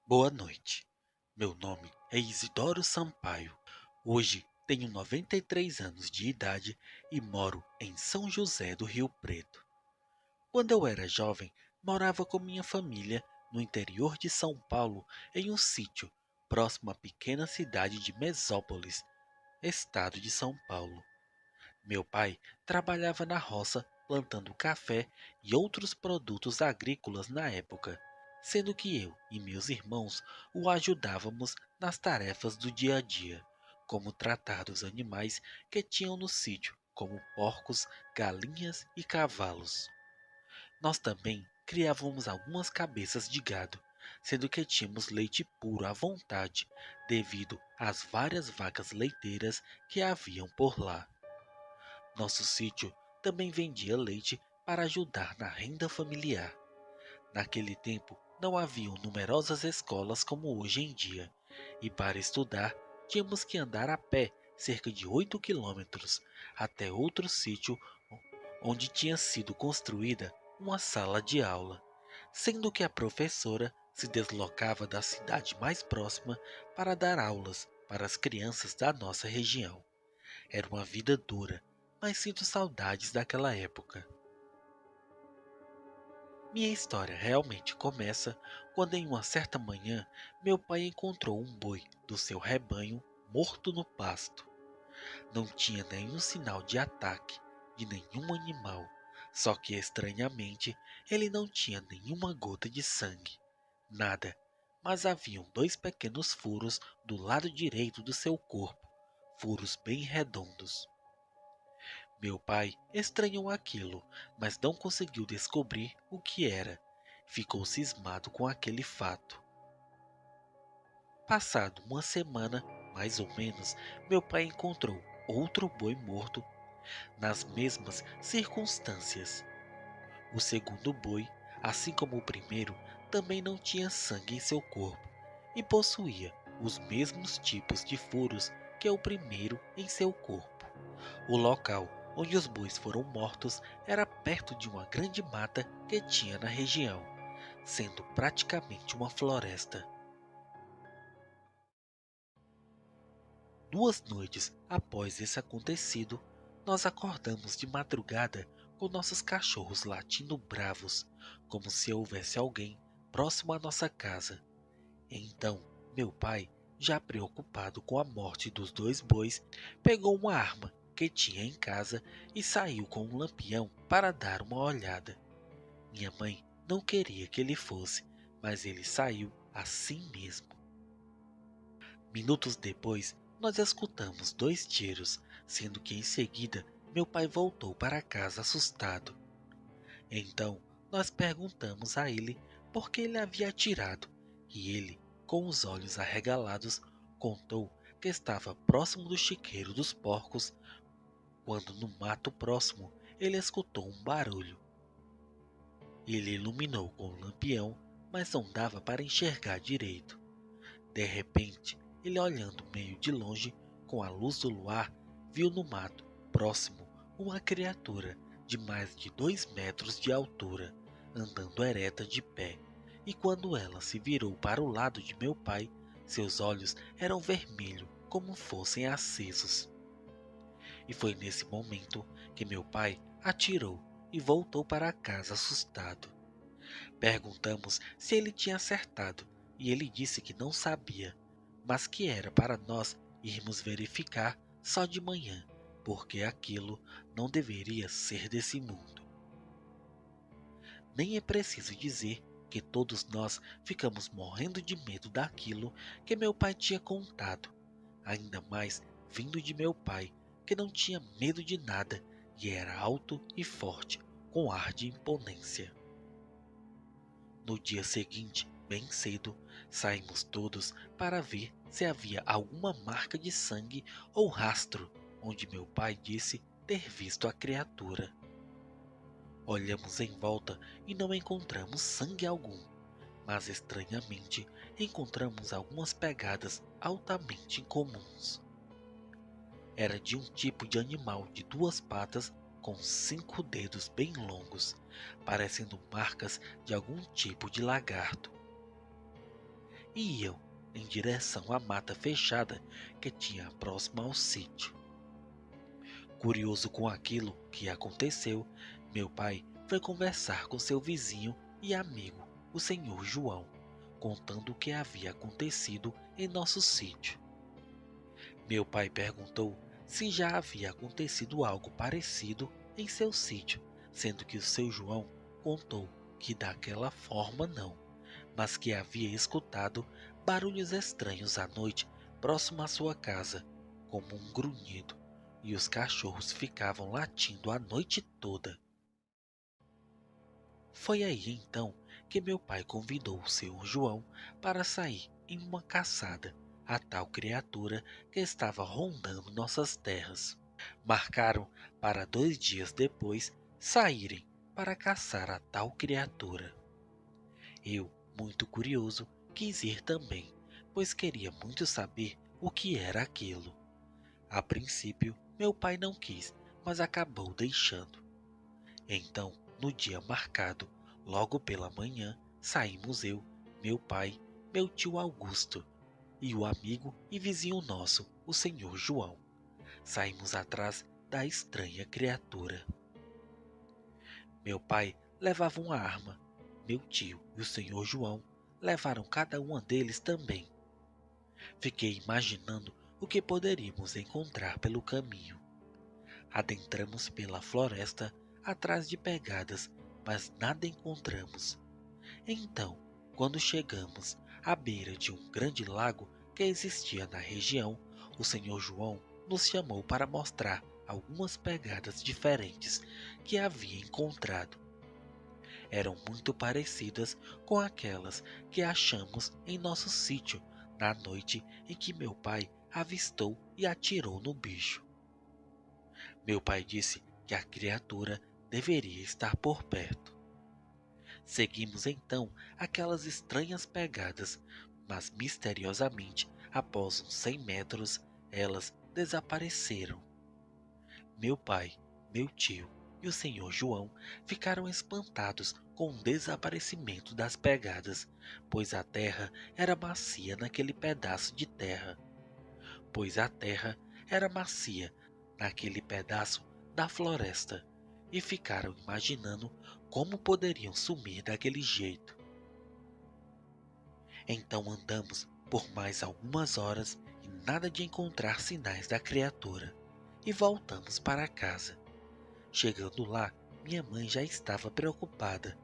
Boa noite. Meu nome é Isidoro Sampaio. Hoje tenho 93 anos de idade e moro em São José do Rio Preto. Quando eu era jovem, morava com minha família no interior de São Paulo, em um sítio próximo à pequena cidade de Mesópolis, estado de São Paulo. Meu pai trabalhava na roça plantando café e outros produtos agrícolas na época, sendo que eu e meus irmãos o ajudávamos nas tarefas do dia a dia, como tratar dos animais que tinham no sítio, como porcos, galinhas e cavalos. Nós também criávamos algumas cabeças de gado, sendo que tínhamos leite puro à vontade, devido às várias vacas leiteiras que haviam por lá. Nosso sítio também vendia leite para ajudar na renda familiar. Naquele tempo não haviam numerosas escolas como hoje em dia, e para estudar tínhamos que andar a pé cerca de 8 quilômetros até outro sítio onde tinha sido construída uma sala de aula, sendo que a professora se deslocava da cidade mais próxima para dar aulas para as crianças da nossa região. Era uma vida dura, mas sinto saudades daquela época. Minha história realmente começa quando, em uma certa manhã, meu pai encontrou um boi do seu rebanho morto no pasto. Não tinha nenhum sinal de ataque de nenhum animal, só que estranhamente ele não tinha nenhuma gota de sangue. Nada, mas haviam dois pequenos furos do lado direito do seu corpo, furos bem redondos. Meu pai estranhou aquilo, mas não conseguiu descobrir o que era. Ficou cismado com aquele fato. Passado uma semana, mais ou menos, meu pai encontrou outro boi morto nas mesmas circunstâncias. O segundo boi, assim como o primeiro, também não tinha sangue em seu corpo e possuía os mesmos tipos de furos que o primeiro em seu corpo. O local onde os bois foram mortos era perto de uma grande mata que tinha na região, sendo praticamente uma floresta. 2 noites após esse acontecido, nós acordamos de madrugada com nossos cachorros latindo bravos, como se houvesse alguém próximo à nossa casa. Então, meu pai, já preocupado com a morte dos dois bois, pegou uma arma que tinha em casa e saiu com um lampião para dar uma olhada. Minha mãe não queria que ele fosse, mas ele saiu assim mesmo. Minutos depois, nós escutamos 2 tiros, sendo que em seguida meu pai voltou para casa assustado. Então, nós perguntamos a ele por que ele havia atirado, e ele, com os olhos arregalados, contou que estava próximo do chiqueiro dos porcos, quando no mato próximo ele escutou um barulho. Ele iluminou com o lampião, mas não dava para enxergar direito. De repente, ele, olhando meio de longe com a luz do luar, viu no mato próximo uma criatura de mais de 2 metros de altura, andando ereta de pé, e quando ela se virou para o lado de meu pai, seus olhos eram vermelhos como fossem acesos. E foi nesse momento que meu pai atirou e voltou para casa assustado. Perguntamos se ele tinha acertado e ele disse que não sabia, mas que era para nós irmos verificar só de manhã, porque aquilo não deveria ser desse mundo. Nem é preciso dizer que todos nós ficamos morrendo de medo daquilo que meu pai tinha contado, ainda mais vindo de meu pai, que não tinha medo de nada e era alto e forte, com ar de imponência. No dia seguinte, bem cedo, saímos todos para ver se havia alguma marca de sangue ou rastro onde meu pai disse ter visto a criatura. Olhamos em volta e não encontramos sangue algum, mas estranhamente encontramos algumas pegadas altamente incomuns. Era de um tipo de animal de 2 patas com 5 dedos bem longos, parecendo marcas de algum tipo de lagarto. e iam em direção à mata fechada que tinha próxima ao sítio. Curioso com aquilo que aconteceu, meu pai foi conversar com seu vizinho e amigo, o senhor João, contando o que havia acontecido em nosso sítio. Meu pai perguntou se já havia acontecido algo parecido em seu sítio, sendo que o seu João contou que daquela forma não, mas que havia escutado barulhos estranhos à noite próximo à sua casa, como um grunhido, e os cachorros ficavam latindo a noite toda. Foi aí então que meu pai convidou o senhor João para sair em uma caçada a tal criatura que estava rondando nossas terras. Marcaram para 2 dias depois saírem para caçar a tal criatura. Eu, muito curioso, quis ir também, pois queria muito saber o que era aquilo. A princípio, meu pai não quis, mas acabou deixando. Então, no dia marcado, logo pela manhã, saímos eu, meu pai, meu tio Augusto e o amigo e vizinho nosso, o senhor João. Saímos atrás da estranha criatura. Meu pai levava uma arma. Meu tio e o senhor João levaram cada uma deles também. Fiquei imaginando o que poderíamos encontrar pelo caminho. Adentramos pela floresta atrás de pegadas, mas nada encontramos. Então, quando chegamos à beira de um grande lago que existia na região, o senhor João nos chamou para mostrar algumas pegadas diferentes que havia encontrado. Eram muito parecidas com aquelas que achamos em nosso sítio na noite em que meu pai avistou e atirou no bicho. Meu pai disse que a criatura deveria estar por perto. Seguimos então aquelas estranhas pegadas, mas misteriosamente, após uns 100 metros, elas desapareceram. Meu pai, meu tio e o senhor João ficaram espantados com o desaparecimento das pegadas, pois a terra era macia naquele pedaço de terra. Pois a terra era macia naquele pedaço da floresta, e ficaram imaginando como poderiam sumir daquele jeito. Então andamos por mais algumas horas e nada de encontrar sinais da criatura, e voltamos para casa. Chegando lá, minha mãe já estava preocupada.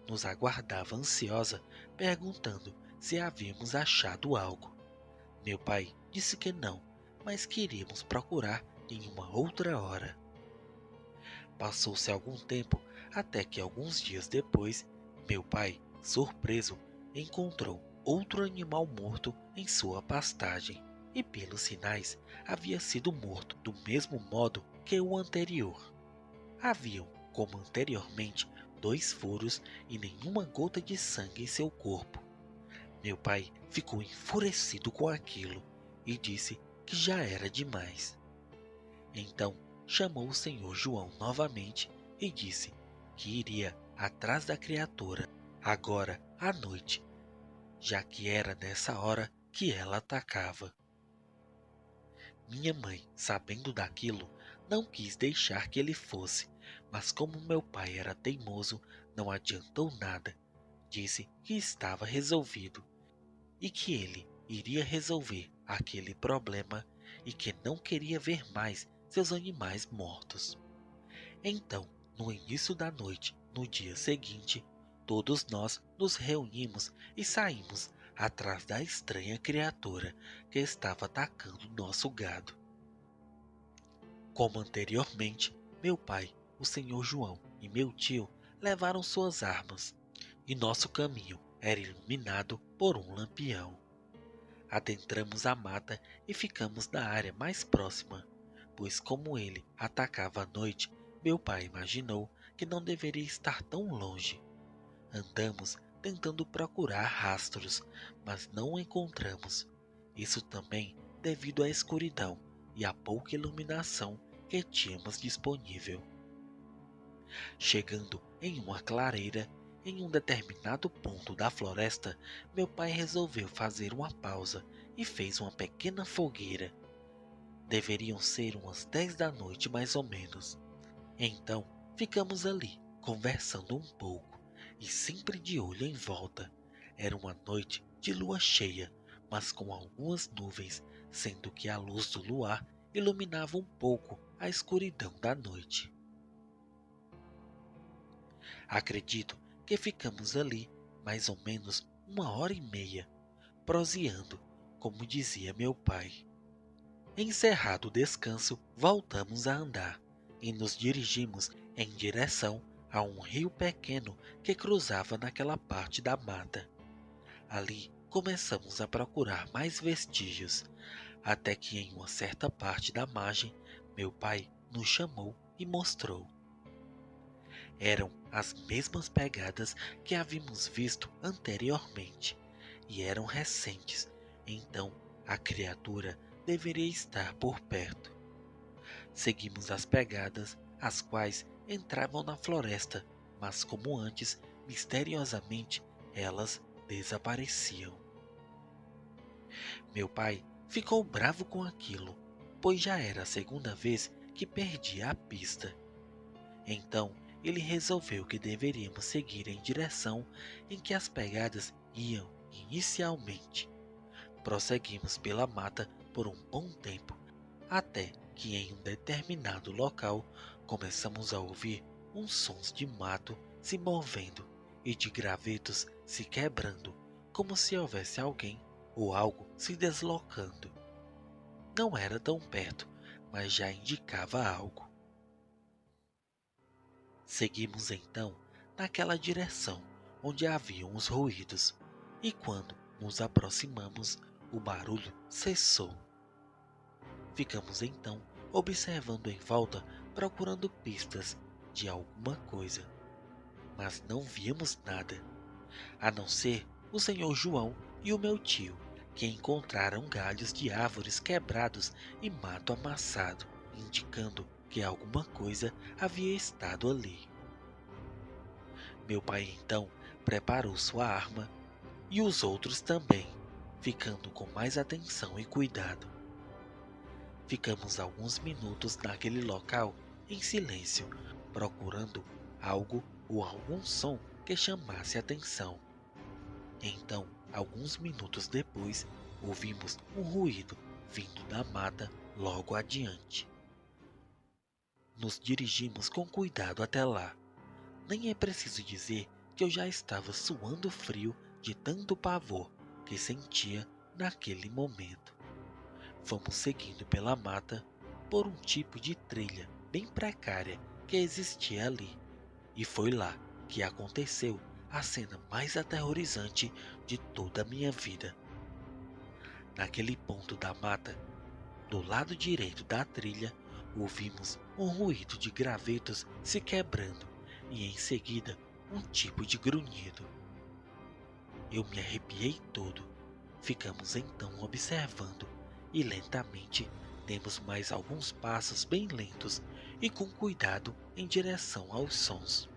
Nos aguardava ansiosa, perguntando se havíamos achado algo. Meu pai disse que não, mas que iríamos procurar em uma outra hora. Passou-se algum tempo até que alguns dias depois, meu pai, surpreso, encontrou outro animal morto em sua pastagem e, pelos sinais, havia sido morto do mesmo modo que o anterior. Haviam, como anteriormente, 2 furos e nenhuma gota de sangue em seu corpo. Meu pai ficou enfurecido com aquilo e disse que já era demais. Então chamou o senhor João novamente e disse que iria atrás da criatura agora à noite, já que era nessa hora que ela atacava. Minha mãe, sabendo daquilo, não quis deixar que ele fosse, mas como meu pai era teimoso, não adiantou nada. Disse que estava resolvido e que ele iria resolver aquele problema e que não queria ver mais seus animais mortos. Então, no início da noite, no dia seguinte, todos nós nos reunimos e saímos atrás da estranha criatura que estava atacando nosso gado. Como anteriormente, meu pai, o senhor João e meu tio levaram suas armas, e nosso caminho era iluminado por um lampião. Adentramos a mata e ficamos na área mais próxima, pois como ele atacava à noite, meu pai imaginou que não deveria estar tão longe. Andamos tentando procurar rastros, mas não o encontramos. Isso também devido à escuridão e à pouca iluminação que tínhamos disponível. Chegando em uma clareira, Em um determinado ponto da floresta, meu pai resolveu fazer uma pausa e fez uma pequena fogueira. Deveriam ser umas 10 da noite mais ou menos. Então, ficamos ali, conversando um pouco e sempre de olho em volta. Era uma noite de lua cheia, mas com algumas nuvens, sendo que a luz do luar iluminava um pouco a escuridão da noite. Acredito que ficamos ali mais ou menos 1 hora e meia, proseando, como dizia meu pai. Encerrado o descanso, voltamos a andar e nos dirigimos em direção a um rio pequeno que cruzava naquela parte da mata. Ali começamos a procurar mais vestígios, até que em uma certa parte da margem, meu pai nos chamou e mostrou. Eram as mesmas pegadas que havíamos visto anteriormente e eram recentes, então a criatura deveria estar por perto. Seguimos as pegadas, as quais entravam na floresta, mas como antes, misteriosamente, elas desapareciam. Meu pai ficou bravo com aquilo, pois já era a segunda vez que perdia a pista. Então, ele resolveu que deveríamos seguir em direção em que as pegadas iam inicialmente. Prosseguimos pela mata por um bom tempo, até que em um determinado local começamos a ouvir uns sons de mato se movendo e de gravetos se quebrando, como se houvesse alguém ou algo se deslocando. Não era tão perto, mas já indicava algo. Seguimos então naquela direção onde haviam os ruídos, e quando nos aproximamos, o barulho cessou. Ficamos então observando em volta, procurando pistas de alguma coisa, mas não víamos nada, a não ser o senhor João e o meu tio, que encontraram galhos de árvores quebrados e mato amassado, indicando que alguma coisa havia estado ali. Meu pai então preparou sua arma e os outros também, ficando com mais atenção e cuidado. Ficamos alguns minutos naquele local em silêncio, procurando algo ou algum som que chamasse atenção. Então, alguns minutos depois, ouvimos um ruído vindo da mata logo adiante. Nos dirigimos com cuidado até lá. Nem é preciso dizer que eu já estava suando frio de tanto pavor que sentia naquele momento. Fomos seguindo pela mata por um tipo de trilha bem precária que existia ali. E foi lá que aconteceu a cena mais aterrorizante de toda a minha vida. Naquele ponto da mata, do lado direito da trilha, ouvimos um ruído de gravetos se quebrando e em seguida um tipo de grunhido. Eu me arrepiei todo. Ficamos então observando e lentamente demos mais alguns passos bem lentos e com cuidado em direção aos sons.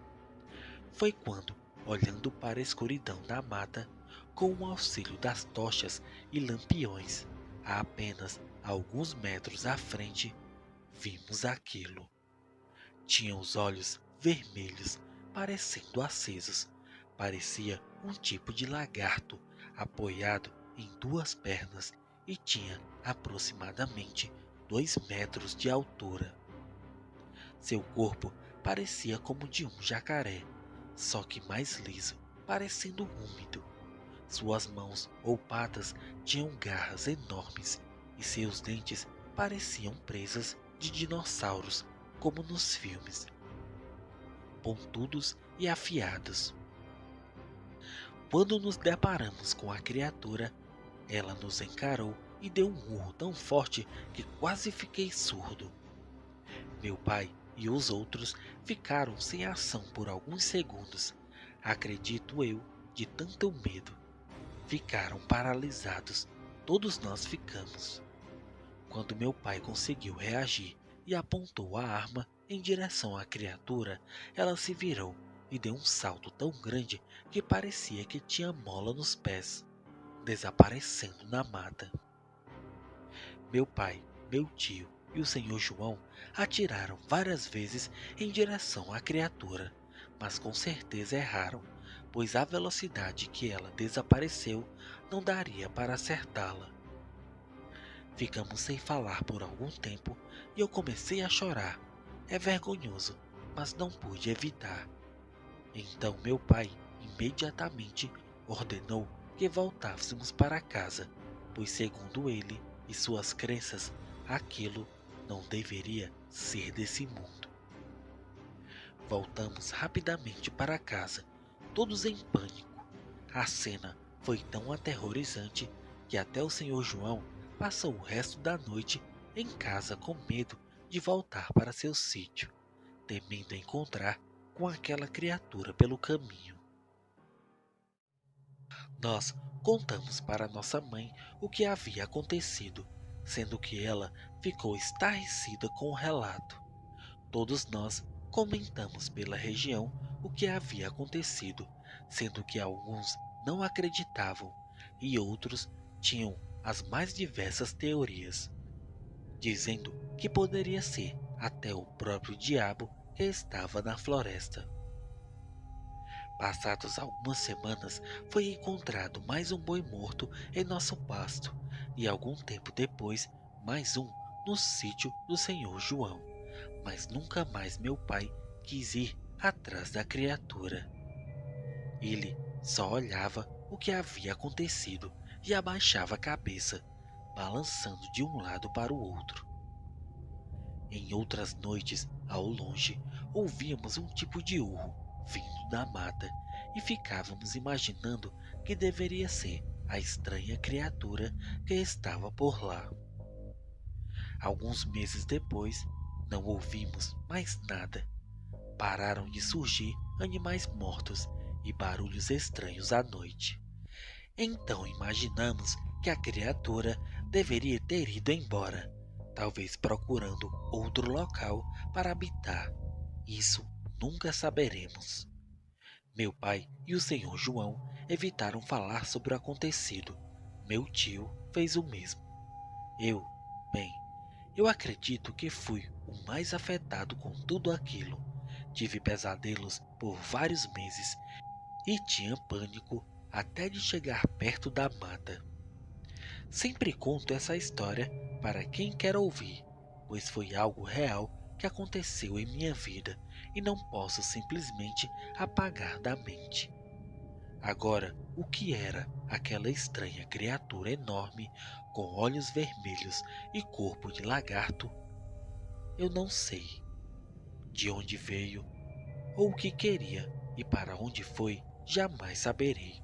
Foi quando, olhando para a escuridão da mata, com o auxílio das tochas e lampiões, a apenas alguns metros à frente, vimos aquilo. Tinha os olhos vermelhos, parecendo acesos. Parecia um tipo de lagarto apoiado em duas pernas e tinha aproximadamente 2 metros de altura. Seu corpo parecia como de um jacaré, só que mais liso, parecendo úmido. Suas mãos ou patas tinham garras enormes e seus dentes pareciam presas de dinossauros, como nos filmes, pontudos e afiados. Quando nos deparamos com a criatura, ela nos encarou e deu um urro tão forte que quase fiquei surdo. Meu pai e os outros ficaram sem ação por alguns segundos. Acredito eu, de tanto medo. Ficaram paralisados. Todos nós ficamos. Quando meu pai conseguiu reagir e apontou a arma em direção à criatura, ela se virou e deu um salto tão grande que parecia que tinha mola nos pés, desaparecendo na mata. Meu pai, meu tio e o senhor João atiraram várias vezes em direção à criatura, mas com certeza erraram, pois a velocidade que ela desapareceu não daria para acertá-la. Ficamos sem falar por algum tempo e eu comecei a chorar. É vergonhoso, mas não pude evitar. Então meu pai imediatamente ordenou que voltássemos para casa, pois segundo ele e suas crenças, aquilo não deveria ser desse mundo. Voltamos rapidamente para casa, todos em pânico. A cena foi tão aterrorizante que até o senhor João passou o resto da noite em casa com medo de voltar para seu sítio, temendo encontrar com aquela criatura pelo caminho. Nós contamos para nossa mãe o que havia acontecido, sendo que ela ficou estarrecida com o relato. Todos nós comentamos pela região o que havia acontecido, sendo que alguns não acreditavam e outros tinham as mais diversas teorias, dizendo que poderia ser até o próprio diabo que estava na floresta. Passadas algumas semanas, foi encontrado mais um boi morto em nosso pasto, e algum tempo depois, mais um no sítio do senhor João. Mas nunca mais meu pai quis ir atrás da criatura. Ele só olhava o que havia acontecido e abaixava a cabeça, balançando de um lado para o outro. Em outras noites, ao longe, ouvíamos um tipo de urro vindo da mata e ficávamos imaginando que deveria ser a estranha criatura que estava por lá. Alguns meses depois, não ouvimos mais nada. Pararam de surgir animais mortos e barulhos estranhos à noite. Então imaginamos que a criatura deveria ter ido embora, talvez procurando outro local para habitar. Isso nunca saberemos. Meu pai e o senhor João evitaram falar sobre o acontecido. Meu tio fez o mesmo. Bem, eu acredito que fui o mais afetado com tudo aquilo. Tive pesadelos por vários meses e tinha pânico até de chegar perto da mata. Sempre conto essa história para quem quer ouvir, pois foi algo real que aconteceu em minha vida e não posso simplesmente apagar da mente. Agora, o que era aquela estranha criatura enorme com olhos vermelhos e corpo de lagarto? Eu não sei. De onde veio ou o que queria e para onde foi, jamais saberei.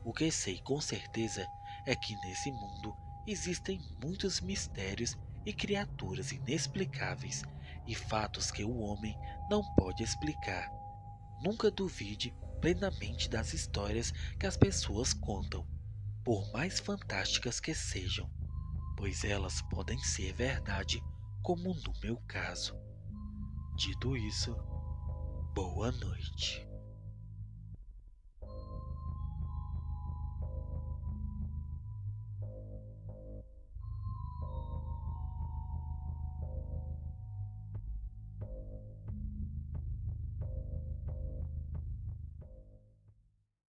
O que sei com certeza é que nesse mundo existem muitos mistérios e criaturas inexplicáveis e fatos que o homem não pode explicar. Nunca duvide plenamente das histórias que as pessoas contam, por mais fantásticas que sejam, pois elas podem ser verdade, como no meu caso. Dito isso, boa noite.